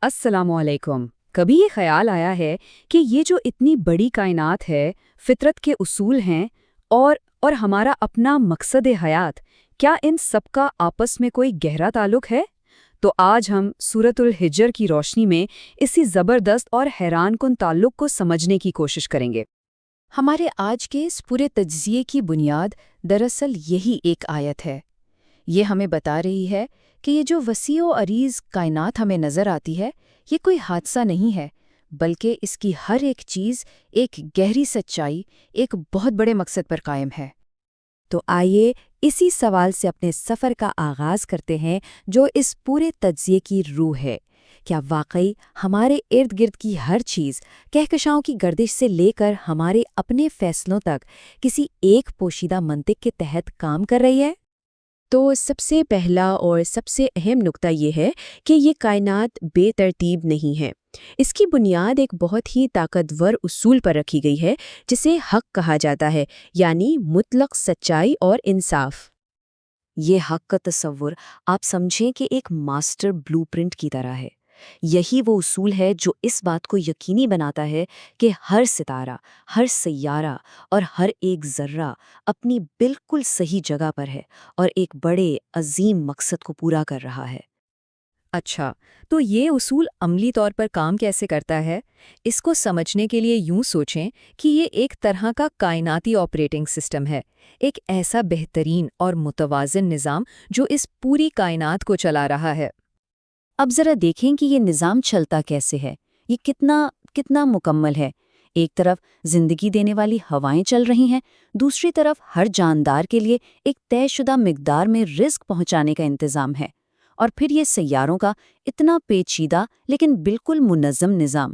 السلام علیکم۔ کبھی یہ خیال آیا ہے کہ یہ جو اتنی بڑی کائنات ہے، فطرت کے اصول ہیں اور ہمارا اپنا مقصد حیات، کیا ان سب کا آپس میں کوئی گہرا تعلق ہے؟ تو آج ہم سورۃ الحجر کی روشنی میں اسی زبردست اور حیران کن تعلق کو سمجھنے کی کوشش کریں گے۔ ہمارے آج کے اس پورے تجزیے کی بنیاد دراصل یہی ایک آیت ہے۔ یہ ہمیں بتا رہی ہے کہ یہ جو وسیع و عریض کائنات ہمیں نظر آتی ہے، یہ کوئی حادثہ نہیں ہے، بلکہ اس کی ہر ایک چیز ایک گہری سچائی، ایک بہت بڑے مقصد پر قائم ہے۔ تو آئیے اسی سوال سے اپنے سفر کا آغاز کرتے ہیں جو اس پورے تجزیے کی روح ہے۔ کیا واقعی ہمارے ارد گرد کی ہر چیز، کہکشاؤں کی گردش سے لے کر ہمارے اپنے فیصلوں تک، کسی ایک پوشیدہ منطق کے تحت کام کر رہی ہے؟ تو سب سے پہلا اور سب سے اہم نقطہ یہ ہے کہ یہ کائنات بے ترتیب نہیں ہے۔ اس کی بنیاد ایک بہت ہی طاقتور اصول پر رکھی گئی ہے جسے حق کہا جاتا ہے، یعنی مطلق سچائی اور انصاف۔ یہ حق کا تصور آپ سمجھیں کہ ایک ماسٹر بلو پرنٹ کی طرح ہے۔ یہی وہ اصول ہے جو اس بات کو یقینی بناتا ہے کہ ہر ستارہ، ہر سیارہ اور ہر ایک ذرہ اپنی بالکل صحیح جگہ پر ہے اور ایک بڑے عظیم مقصد کو پورا کر رہا ہے۔ اچھا، تو یہ اصول عملی طور پر کام کیسے کرتا ہے؟ اس کو سمجھنے کے لیے یوں سوچیں کہ یہ ایک طرح کا کائناتی آپریٹنگ سسٹم ہے، ایک ایسا بہترین اور متوازن نظام جو اس پوری کائنات کو چلا رہا ہے۔ اب ذرا دیکھیں کہ یہ نظام چلتا کیسے ہے، یہ کتنا مکمل ہے۔ ایک طرف زندگی دینے والی ہوائیں چل رہی ہیں، دوسری طرف ہر جاندار کے لیے ایک طے شدہ مقدار میں رزق پہنچانے کا انتظام ہے، اور پھر یہ سیاروں کا اتنا پیچیدہ لیکن بالکل منظم نظام۔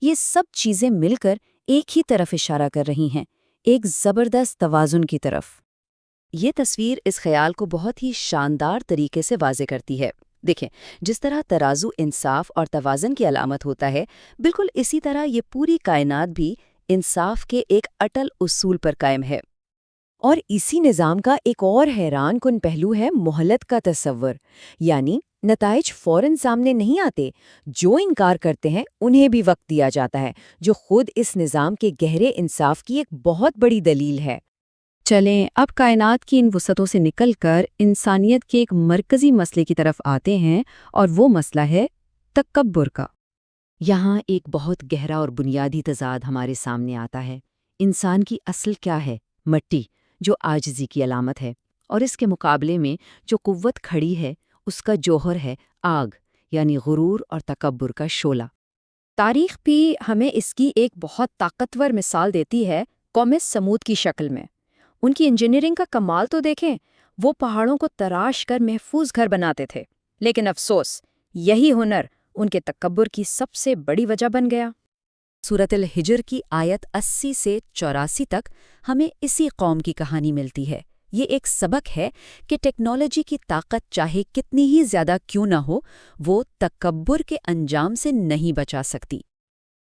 یہ سب چیزیں مل کر ایک ہی طرف اشارہ کر رہی ہیں، ایک زبردست توازن کی طرف۔ یہ تصویر اس خیال کو بہت ہی شاندار طریقے سے واضح کرتی ہے۔ دیکھیں، جس طرح ترازو انصاف اور توازن کی علامت ہوتا ہے، بالکل اسی طرح یہ پوری کائنات بھی انصاف کے ایک اٹل اصول پر قائم ہے۔ اور اسی نظام کا ایک اور حیران کن پہلو ہے مہلت کا تصور، یعنی نتائج فوراً سامنے نہیں آتے۔ جو انکار کرتے ہیں انہیں بھی وقت دیا جاتا ہے، جو خود اس نظام کے گہرے انصاف کی ایک بہت بڑی دلیل ہے۔ چلیں اب کائنات کی ان وسعتوں سے نکل کر انسانیت کے ایک مرکزی مسئلے کی طرف آتے ہیں، اور وہ مسئلہ ہے تکبر کا۔ یہاں ایک بہت گہرا اور بنیادی تضاد ہمارے سامنے آتا ہے۔ انسان کی اصل کیا ہے؟ مٹی، جو عاجزی کی علامت ہے، اور اس کے مقابلے میں جو قوت کھڑی ہے، اس کا جوہر ہے آگ، یعنی غرور اور تکبر کا شعلہ۔ تاریخ بھی ہمیں اس کی ایک بہت طاقتور مثال دیتی ہے، قوم سمود کی شکل میں۔ ان کی انجینئرنگ کا کمال تو دیکھیں، وہ پہاڑوں کو تراش کر محفوظ گھر بناتے تھے، لیکن افسوس، یہی ہنر ان کے تکبر کی سب سے بڑی وجہ بن گیا۔ سورۃ الحجر کی آیت 80 سے 84 تک ہمیں اسی قوم کی کہانی ملتی ہے۔ یہ ایک سبق ہے کہ ٹیکنالوجی کی طاقت چاہے کتنی ہی زیادہ کیوں نہ ہو، وہ تکبر کے انجام سے نہیں بچا سکتی۔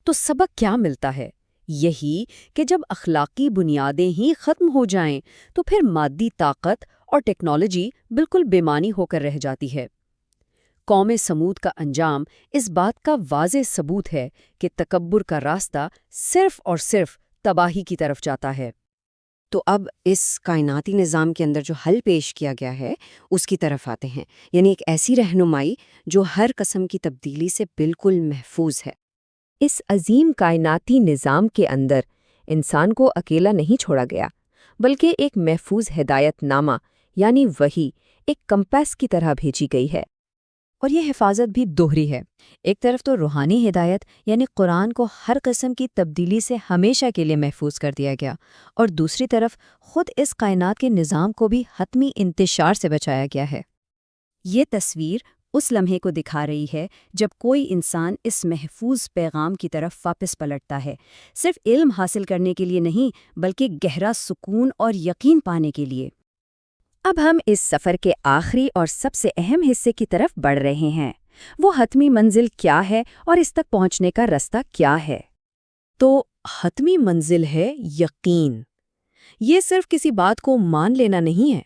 تو سبق کیا ملتا ہے؟ یہی کہ جب اخلاقی بنیادیں ہی ختم ہو جائیں تو پھر مادی طاقت اور ٹیکنالوجی بالکل بے معنی ہو کر رہ جاتی ہے۔ قوم سمود کا انجام اس بات کا واضح ثبوت ہے کہ تکبر کا راستہ صرف اور صرف تباہی کی طرف جاتا ہے۔ تو اب اس کائناتی نظام کے اندر جو حل پیش کیا گیا ہے اس کی طرف آتے ہیں، یعنی ایک ایسی رہنمائی جو ہر قسم کی تبدیلی سے بالکل محفوظ ہے۔ اس عظیم کائناتی نظام کے اندر انسان کو اکیلا نہیں چھوڑا گیا، بلکہ ایک محفوظ ہدایت نامہ، یعنی وحی، ایک کمپاس کی طرح بھیجی گئی ہے۔ اور یہ حفاظت بھی دوہری ہے۔ ایک طرف تو روحانی ہدایت یعنی قرآن کو ہر قسم کی تبدیلی سے ہمیشہ کے لیے محفوظ کر دیا گیا، اور دوسری طرف خود اس کائنات کے نظام کو بھی حتمی انتشار سے بچایا گیا ہے۔ یہ تصویر اس لمحے کو دکھا رہی ہے جب کوئی انسان اس محفوظ پیغام کی طرف واپس پلٹتا ہے، صرف علم حاصل کرنے کے لیے نہیں بلکہ گہرا سکون اور یقین پانے کے لیے۔ اب ہم اس سفر کے آخری اور سب سے اہم حصے کی طرف بڑھ رہے ہیں۔ وہ حتمی منزل کیا ہے اور اس تک پہنچنے کا راستہ کیا ہے؟ تو حتمی منزل ہے یقین۔ یہ صرف کسی بات کو مان لینا نہیں ہے،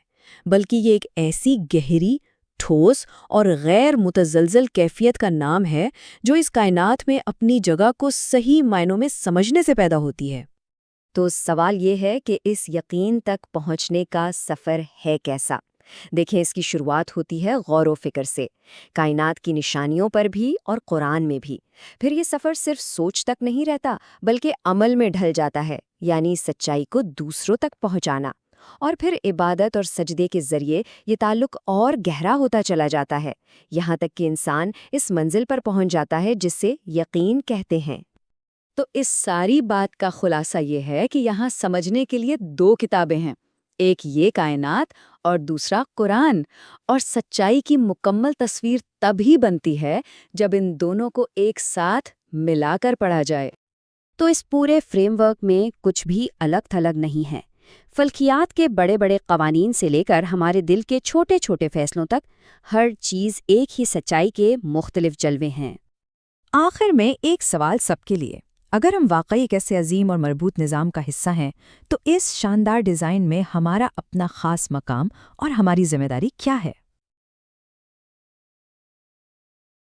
بلکہ یہ ایک ایسی گہری، ٹھوس اور غیر متزلزل کیفیت کا نام ہے جو اس کائنات میں اپنی جگہ کو صحیح معنوں میں سمجھنے سے پیدا ہوتی ہے۔ تو سوال یہ ہے کہ اس یقین تک پہنچنے کا سفر ہے کیسا؟ دیکھیں، اس کی شروعات ہوتی ہے غور و فکر سے، کائنات کی نشانیوں پر بھی اور قرآن میں بھی۔ پھر یہ سفر صرف سوچ تک نہیں رہتا بلکہ عمل میں ڈھل جاتا ہے، یعنی سچائی کو دوسروں تک پہنچانا۔ اور پھر عبادت اور سجدے کے ذریعے یہ تعلق اور گہرا ہوتا چلا جاتا ہے، یہاں تک کہ انسان اس منزل پر پہنچ جاتا ہے جسے یقین کہتے ہیں۔ تو اس ساری بات کا خلاصہ یہ ہے کہ یہاں سمجھنے کے لیے 2 کتابیں ہیں، ایک یہ کائنات اور دوسرا قرآن، اور سچائی کی مکمل تصویر تب ہی بنتی ہے جب ان دونوں کو ایک ساتھ ملا کر پڑھا جائے۔ تو اس پورے فریم ورک میں کچھ بھی الگ تھلگ نہیں ہے۔ فلکیات کے بڑے بڑے قوانین سے لے کر ہمارے دل کے چھوٹے چھوٹے فیصلوں تک ہر چیز ایک ہی سچائی کے مختلف جلوے ہیں۔ آخر میں ایک سوال سب کے لیے، اگر ہم واقعی ایک ایسے عظیم اور مربوط نظام کا حصہ ہیں تو اس شاندار ڈیزائن میں ہمارا اپنا خاص مقام اور ہماری ذمہ داری کیا ہے؟